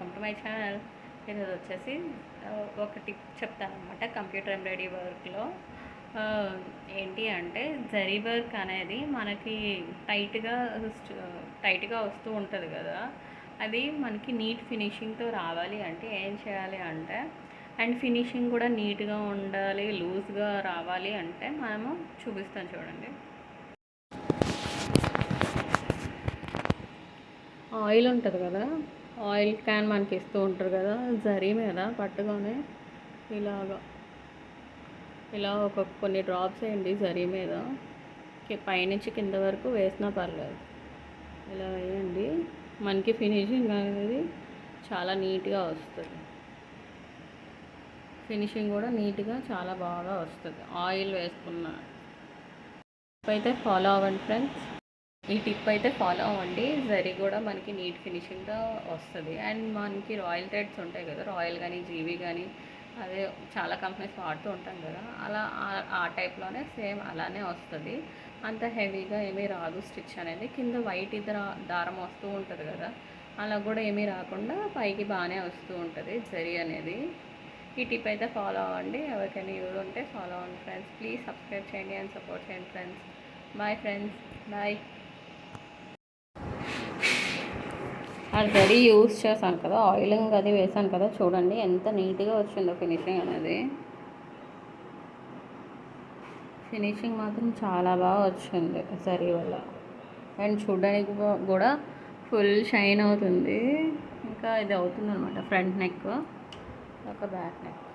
Welcome to my channel. ఈరోజు వచ్చేసి ఒక టిప్ చెప్తాను అనమాట. కంప్యూటర్ ఎంబ్రాయిడరీ వర్క్లో ఏంటి అంటే జరీ వర్క్ అనేది మనకి టైట్గా వస్తూ ఉంటుంది కదా. అది మనకి నీట్ ఫినిషింగ్తో రావాలి అంటే ఏం చేయాలి అంటే, అండ్ ఫినిషింగ్ కూడా నీట్గా ఉండాలి, లూజ్గా రావాలి అంటే మనము చూపిస్తాను చూడండి. ఆయిల్ ఉంటుంది కదా, ఆయిల్ క్యాన్ మనకి ఇస్తూ ఉంటారు కదా, జరీ మీద పట్టుకొని ఇలా కొన్ని డ్రాప్స్ వేయండి జరీ మీద. పైనుంచి కింద వరకు వేసినా పర్లేదు, ఇలా వేయండి. మనకి ఫినిషింగ్ అనేది చాలా నీట్గా వస్తుంది. ఫినిషింగ్ కూడా నీట్గా చాలా బాగా వస్తుంది ఆయిల్ వేసుకున్న. అయితే ఫాలో అవ్వండి ఫ్రెండ్స్, ఈ టిప్ అయితే ఫాలో అవ్వండి. జరీ కూడా మనకి నీట్ ఫినిషింగ్గా వస్తుంది. అండ్ మనకి రాయల్ థ్రెడ్స్ ఉంటాయి కదా, రాయల్ కానీ జీవీ కానీ, అదే చాలా కంపెనీస్ వాడుతూ ఉంటాం కదా, అలా ఆ టైప్లోనే సేమ్ అలానే వస్తుంది. అంత హెవీగా ఏమీ రాదు స్టిచ్ అనేది. కింద వైట్ దారం వస్తూ ఉంటుంది కదా, అలా కూడా ఏమీ రాకుండా పైకి బాగానే వస్తూ ఉంటుంది జరీ అనేది. ఈ టిప్ అయితే ఫాలో అవ్వండి. ఎవరికైనా యూజ్ ఉంటే ఫాలో అవ్వండి ఫ్రెండ్స్. ప్లీజ్ సబ్స్క్రైబ్ చేయండి అండ్ సపోర్ట్ చేయండి friends. Bye friends, bye. Already use చేశాను కదా, ఆయిలింగ్ అది వేసాను కదా, చూడండి ఎంత నీట్గా వచ్చిందో ఫినిషింగ్ అనేది. ఫినిషింగ్ మాత్రం చాలా బాగా వచ్చింది జరీ వల్ల. అండ్ చూడడానికి కూడా ఫుల్ షైన్ అవుతుంది. ఇంకా ఇది అవుతుంది అనమాట, ఫ్రంట్ నెక్ ఒక బ్యాక్ నెక్.